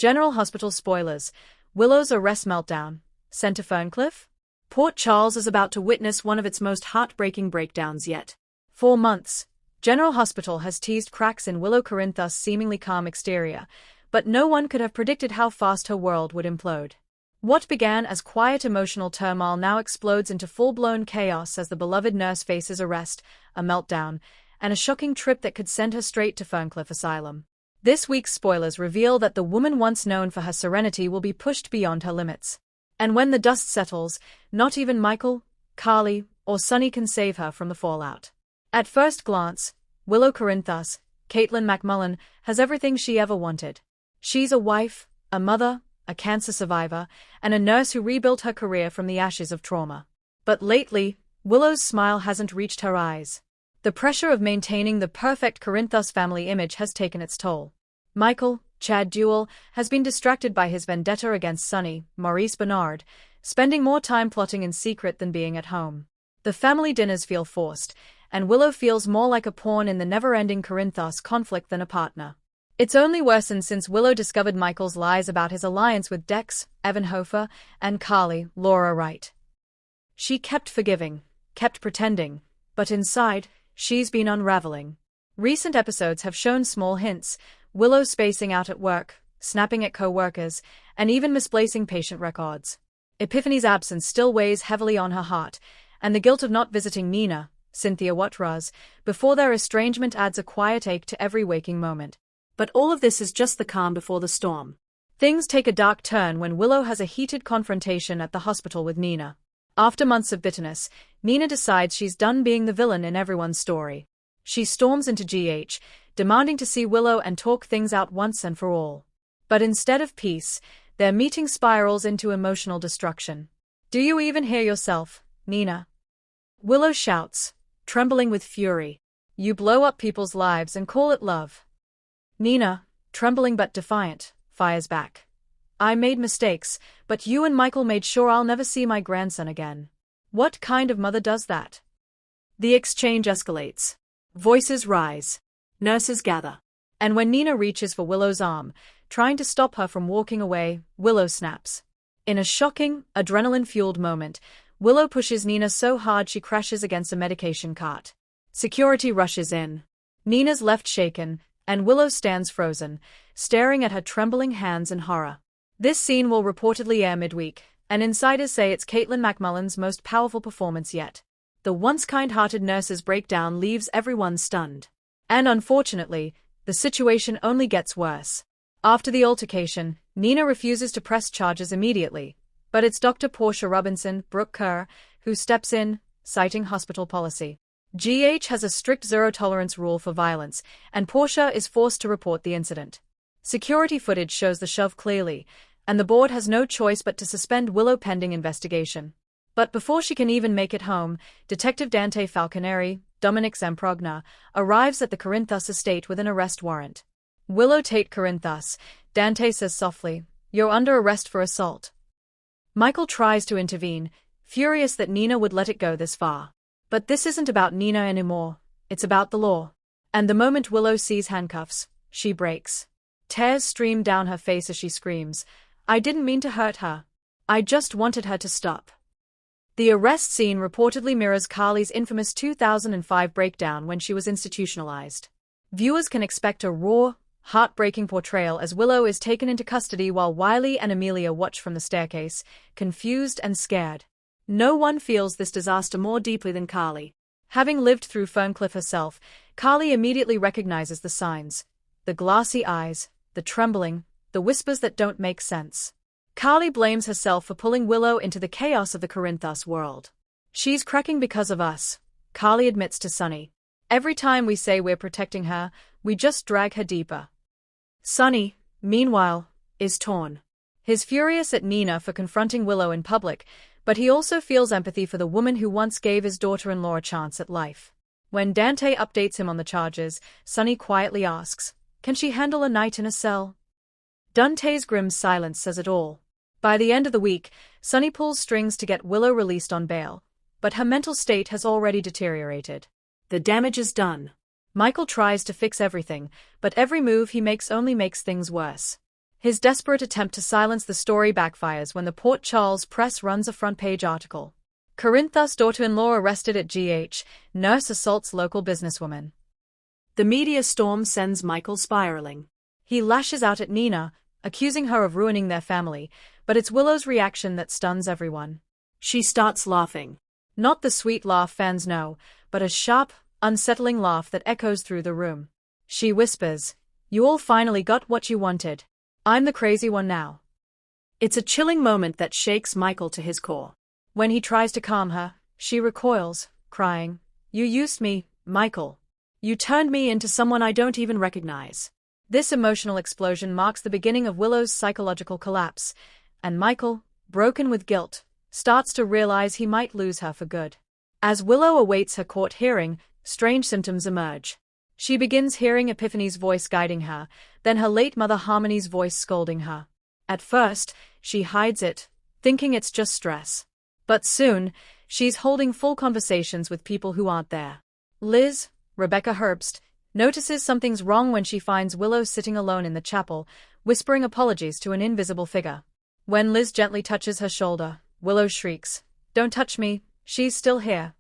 General Hospital spoilers. Willow's arrest meltdown. Sent to Ferncliff? Port Charles is about to witness one of its most heartbreaking breakdowns yet. For months, General Hospital has teased cracks in Willow Corinthus' seemingly calm exterior, but no one could have predicted how fast her world would implode. What began as quiet emotional turmoil now explodes into full-blown chaos as the beloved nurse faces arrest, a meltdown, and a shocking trip that could send her straight to Ferncliff Asylum. This week's spoilers reveal that the woman once known for her serenity will be pushed beyond her limits. And when the dust settles, not even Michael, Carly, or Sonny can save her from the fallout. At first glance, Willow Corinthus, Caitlin McMullen, has everything she ever wanted. She's a wife, a mother, a cancer survivor, and a nurse who rebuilt her career from the ashes of trauma. But lately, Willow's smile hasn't reached her eyes. The pressure of maintaining the perfect Corinthus family image has taken its toll. Michael, Chad Duell, has been distracted by his vendetta against Sonny, Maurice Bernard, spending more time plotting in secret than being at home. The family dinners feel forced, and Willow feels more like a pawn in the never-ending Corinthus conflict than a partner. It's only worsened since Willow discovered Michael's lies about his alliance with Dex, Evan Hofer, and Carly, Laura Wright. She kept forgiving, kept pretending, but inside, she's been unraveling. Recent episodes have shown small hints, Willow spacing out at work, snapping at co-workers, and even misplacing patient records. Epiphany's absence still weighs heavily on her heart, and the guilt of not visiting Nina, Cynthia Wattraz, before their estrangement adds a quiet ache to every waking moment. But all of this is just the calm before the storm. Things take a dark turn when Willow has a heated confrontation at the hospital with Nina. After months of bitterness, Nina decides she's done being the villain in everyone's story. She storms into GH, demanding to see Willow and talk things out once and for all. But instead of peace, their meeting spirals into emotional destruction. "Do you even hear yourself, Nina?" Willow shouts, trembling with fury. "You blow up people's lives and call it love." Nina, trembling but defiant, fires back. "I made mistakes, but you and Michael made sure I'll never see my grandson again. What kind of mother does that?" The exchange escalates. Voices rise. Nurses gather. And when Nina reaches for Willow's arm, trying to stop her from walking away, Willow snaps. In a shocking, adrenaline-fueled moment, Willow pushes Nina so hard she crashes against a medication cart. Security rushes in. Nina's left shaken, and Willow stands frozen, staring at her trembling hands in horror. This scene will reportedly air midweek, and insiders say it's Caitlin McMullen's most powerful performance yet. The once kind-hearted nurse's breakdown leaves everyone stunned. And unfortunately, the situation only gets worse. After the altercation, Nina refuses to press charges immediately, but it's Dr. Portia Robinson, Brooke Kerr, who steps in, citing hospital policy. GH has a strict zero-tolerance rule for violence, and Portia is forced to report the incident. Security footage shows the shove clearly, and the board has no choice but to suspend Willow pending investigation. But before she can even make it home, Detective Dante Falconeri, Dominic Zamprogna, arrives at the Corinthus estate with an arrest warrant. "Willow Tate Corinthus," Dante says softly, "you're under arrest for assault." Michael tries to intervene, furious that Nina would let it go this far. But this isn't about Nina anymore, it's about the law. And the moment Willow sees handcuffs, she breaks. Tears stream down her face as she screams, "I didn't mean to hurt her. I just wanted her to stop." The arrest scene reportedly mirrors Carly's infamous 2005 breakdown when she was institutionalized. Viewers can expect a raw, heartbreaking portrayal as Willow is taken into custody while Wiley and Amelia watch from the staircase, confused and scared. No one feels this disaster more deeply than Carly. Having lived through Ferncliff herself, Carly immediately recognizes the signs. The glassy eyes, the trembling, the whispers that don't make sense. Carly blames herself for pulling Willow into the chaos of the Corinthus world. "She's cracking because of us," Carly admits to Sonny. "Every time we say we're protecting her, we just drag her deeper." Sonny, meanwhile, is torn. He's furious at Nina for confronting Willow in public, but he also feels empathy for the woman who once gave his daughter-in-law a chance at life. When Dante updates him on the charges, Sonny quietly asks, "Can she handle a night in a cell?" Dante's grim silence says it all. By the end of the week, Sonny pulls strings to get Willow released on bail, but her mental state has already deteriorated. The damage is done. Michael tries to fix everything, but every move he makes only makes things worse. His desperate attempt to silence the story backfires when the Port Charles Press runs a front-page article. Corinthus daughter-in-law arrested at GH, nurse assaults local businesswoman. The media storm sends Michael spiraling. He lashes out at Nina, accusing her of ruining their family, but it's Willow's reaction that stuns everyone. She starts laughing. Not the sweet laugh fans know, but a sharp, unsettling laugh that echoes through the room. She whispers, "You all finally got what you wanted. I'm the crazy one now." It's a chilling moment that shakes Michael to his core. When he tries to calm her, she recoils, crying, "You used me, Michael. You turned me into someone I don't even recognize." This emotional explosion marks the beginning of Willow's psychological collapse, and Michael, broken with guilt, starts to realize he might lose her for good. As Willow awaits her court hearing, strange symptoms emerge. She begins hearing Epiphany's voice guiding her, then her late mother Harmony's voice scolding her. At first, she hides it, thinking it's just stress. But soon, she's holding full conversations with people who aren't there. Liz, Rebecca Herbst, notices something's wrong when she finds Willow sitting alone in the chapel, whispering apologies to an invisible figure. When Liz gently touches her shoulder, Willow shrieks, "Don't touch me, she's still here."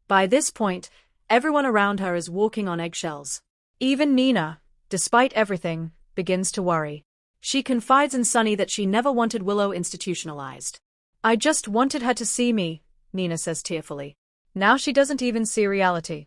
By this point, everyone around her is walking on eggshells. Even Nina, despite everything, begins to worry. She confides in Sunny that she never wanted Willow institutionalized. "I just wanted her to see me," Nina says tearfully. Now she doesn't even see reality.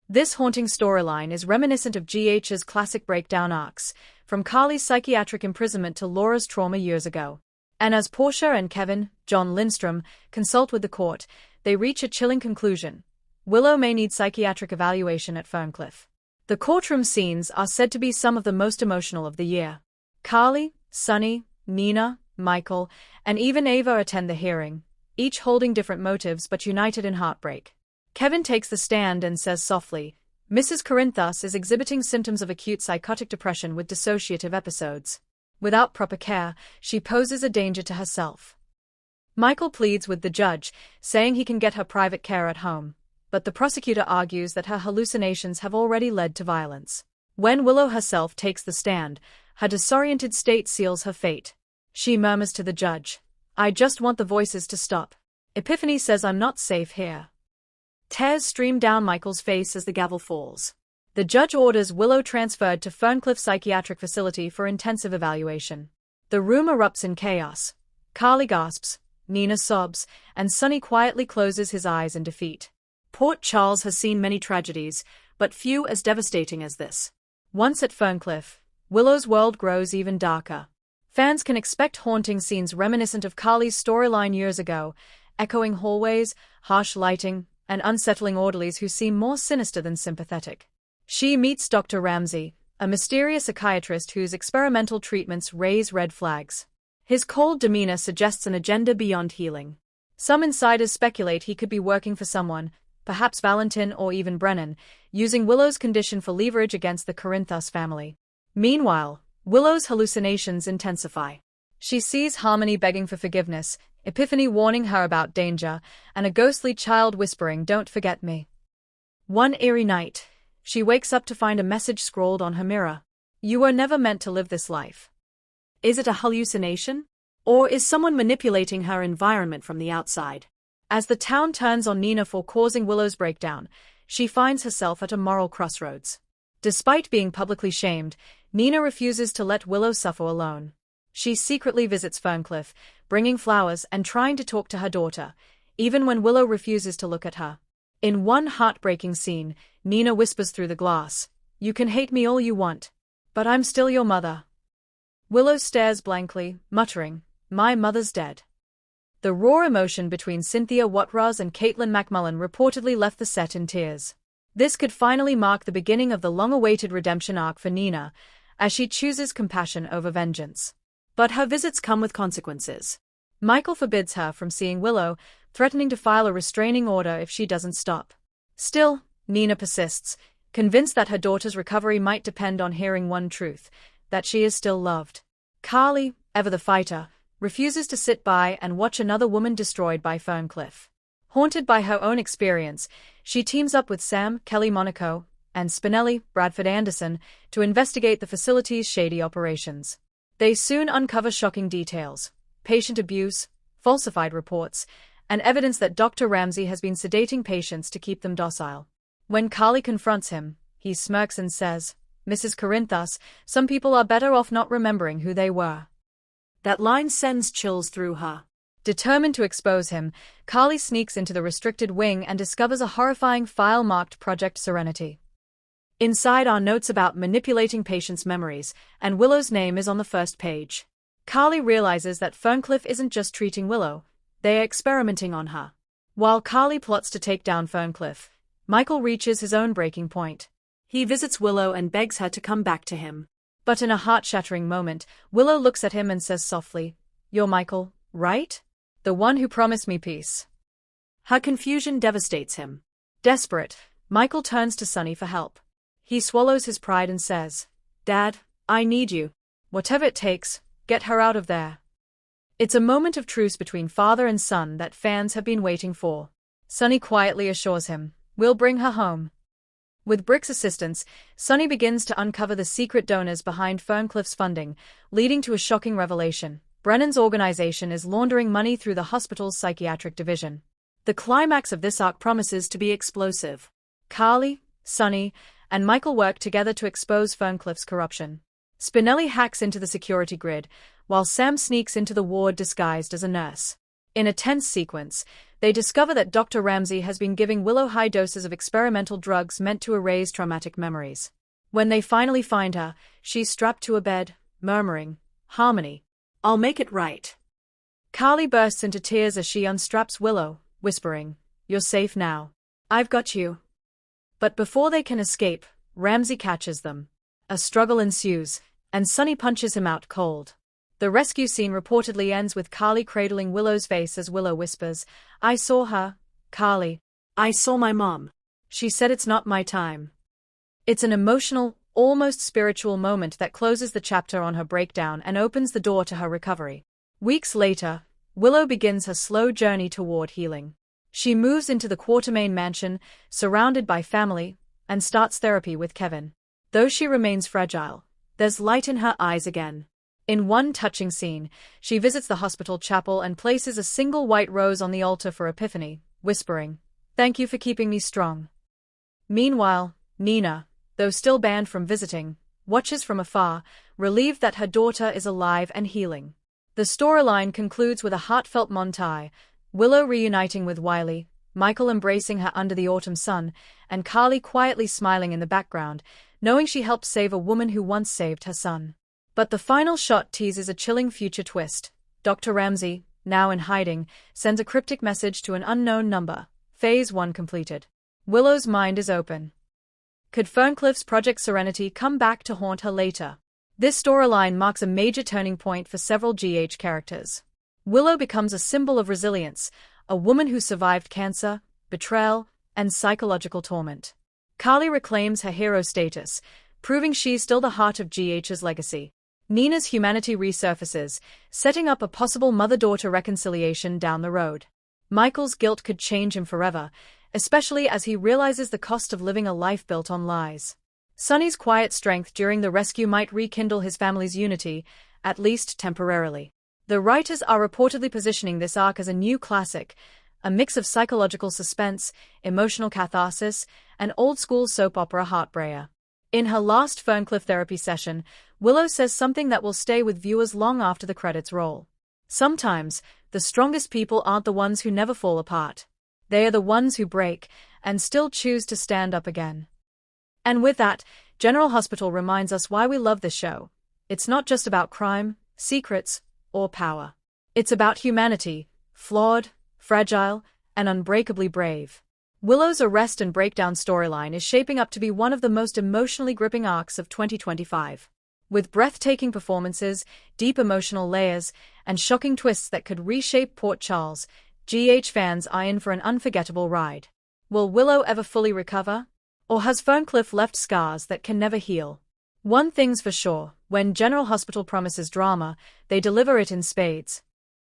This haunting storyline is reminiscent of GH's classic breakdown arcs, from Carly's psychiatric imprisonment to Laura's trauma years ago. And as Portia and Kevin, John Lindstrom, consult with the court, they reach a chilling conclusion. Willow may need psychiatric evaluation at Ferncliff. The courtroom scenes are said to be some of the most emotional of the year. Carly, Sunny, Nina, Michael, and even Ava attend the hearing, each holding different motives but united in heartbreak. Kevin takes the stand and says softly, "Mrs. Corinthus is exhibiting symptoms of acute psychotic depression with dissociative episodes. Without proper care, she poses a danger to herself." Michael pleads with the judge, saying he can get her private care at home, but the prosecutor argues that her hallucinations have already led to violence. When Willow herself takes the stand, her disoriented state seals her fate. She murmurs to the judge, "I just want the voices to stop. Epiphany says I'm not safe here." Tears stream down Michael's face as the gavel falls. The judge orders Willow transferred to Ferncliff Psychiatric Facility for intensive evaluation. The room erupts in chaos. Carly gasps, Nina sobs, and Sunny quietly closes his eyes in defeat. Port Charles has seen many tragedies, but few as devastating as this. Once at Ferncliff, Willow's world grows even darker. Fans can expect haunting scenes reminiscent of Carly's storyline years ago, echoing hallways, harsh lighting, and unsettling orderlies who seem more sinister than sympathetic. She meets Dr. Ramsey, a mysterious psychiatrist whose experimental treatments raise red flags. His cold demeanor suggests an agenda beyond healing. Some insiders speculate he could be working for someone, perhaps Valentin or even Brennan, using Willow's condition for leverage against the Corinthus family. Meanwhile, Willow's hallucinations intensify. She sees Harmony begging for forgiveness, Epiphany warning her about danger, and a ghostly child whispering, "Don't forget me." One eerie night, she wakes up to find a message scrawled on her mirror. "You were never meant to live this life." Is it a hallucination? Or is someone manipulating her environment from the outside? As the town turns on Nina for causing Willow's breakdown, she finds herself at a moral crossroads. Despite being publicly shamed, Nina refuses to let Willow suffer alone. She secretly visits Ferncliff, bringing flowers and trying to talk to her daughter, even when Willow refuses to look at her. In one heartbreaking scene, Nina whispers through the glass, "You can hate me all you want, but I'm still your mother." Willow stares blankly, muttering, "My mother's dead." The raw emotion between Cynthia Watras and Caitlin McMullen reportedly left the set in tears. This could finally mark the beginning of the long-awaited redemption arc for Nina, as she chooses compassion over vengeance. But her visits come with consequences. Michael forbids her from seeing Willow, threatening to file a restraining order if she doesn't stop. Still, Nina persists, convinced that her daughter's recovery might depend on hearing one truth, that she is still loved. Carly, ever the fighter, refuses to sit by and watch another woman destroyed by Ferncliff. Haunted by her own experience, she teams up with Sam, Kelly Monaco, and Spinelli, Bradford Anderson, to investigate the facility's shady operations. They soon uncover shocking details: patient abuse, falsified reports, and evidence that Dr. Ramsey has been sedating patients to keep them docile. When Carly confronts him, he smirks and says, "Mrs. Corinthus, some people are better off not remembering who they were." That line sends chills through her. Determined to expose him, Carly sneaks into the restricted wing and discovers a horrifying file marked Project Serenity. Inside are notes about manipulating patients' memories, and Willow's name is on the first page. Carly realizes that Ferncliff isn't just treating Willow, they are experimenting on her. While Carly plots to take down Ferncliff, Michael reaches his own breaking point. He visits Willow and begs her to come back to him. But in a heart-shattering moment, Willow looks at him and says softly, "You're Michael, right? The one who promised me peace." Her confusion devastates him. Desperate, Michael turns to Sonny for help. He swallows his pride and says, "Dad, I need you. Whatever it takes, get her out of there." It's a moment of truce between father and son that fans have been waiting for. Sonny quietly assures him, "We'll bring her home." With Brick's assistance, Sonny begins to uncover the secret donors behind Ferncliff's funding, leading to a shocking revelation: Brennan's organization is laundering money through the hospital's psychiatric division. The climax of this arc promises to be explosive. Carly, Sonny, and Michael work together to expose Ferncliff's corruption. Spinelli hacks into the security grid, while Sam sneaks into the ward disguised as a nurse. In a tense sequence, they discover that Dr. Ramsey has been giving Willow high doses of experimental drugs meant to erase traumatic memories. When they finally find her, she's strapped to a bed, murmuring, "Harmony, I'll make it right." Carly bursts into tears as she unstraps Willow, whispering, "You're safe now. I've got you." But before they can escape, Ramsey catches them. A struggle ensues, and Sonny punches him out cold. The rescue scene reportedly ends with Carly cradling Willow's face as Willow whispers, "I saw her, Carly. I saw my mom. She said it's not my time." It's an emotional, almost spiritual moment that closes the chapter on her breakdown and opens the door to her recovery. Weeks later, Willow begins her slow journey toward healing. She moves into the Quartermain mansion, surrounded by family, and starts therapy with Kevin. Though she remains fragile, there's light in her eyes again. In one touching scene, she visits the hospital chapel and places a single white rose on the altar for Epiphany, whispering, "Thank you for keeping me strong." Meanwhile, Nina, though still banned from visiting, watches from afar, relieved that her daughter is alive and healing. The storyline concludes with a heartfelt montage: Willow reuniting with Wiley, Michael embracing her under the autumn sun, and Carly quietly smiling in the background, knowing she helped save a woman who once saved her son. But the final shot teases a chilling future twist. Dr. Ramsey, now in hiding, sends a cryptic message to an unknown number. Phase 1 completed. Willow's mind is open. Could Ferncliff's Project Serenity come back to haunt her later? This storyline marks a major turning point for several GH characters. Willow becomes a symbol of resilience, a woman who survived cancer, betrayal, and psychological torment. Carly reclaims her hero status, proving she's still the heart of GH's legacy. Nina's humanity resurfaces, setting up a possible mother-daughter reconciliation down the road. Michael's guilt could change him forever, especially as he realizes the cost of living a life built on lies. Sonny's quiet strength during the rescue might rekindle his family's unity, at least temporarily. The writers are reportedly positioning this arc as a new classic, a mix of psychological suspense, emotional catharsis, and old-school soap opera heartbreaker. In her last Ferncliff therapy session, Willow says something that will stay with viewers long after the credits roll. Sometimes, the strongest people aren't the ones who never fall apart. They are the ones who break, and still choose to stand up again. And with that, General Hospital reminds us why we love this show. It's not just about crime, secrets, or power. It's about humanity, flawed, fragile, and unbreakably brave. Willow's arrest and breakdown storyline is shaping up to be one of the most emotionally gripping arcs of 2025. With breathtaking performances, deep emotional layers, and shocking twists that could reshape Port Charles, GH fans are in for an unforgettable ride. Will Willow ever fully recover? Or has Ferncliff left scars that can never heal? One thing's for sure, when General Hospital promises drama, they deliver it in spades.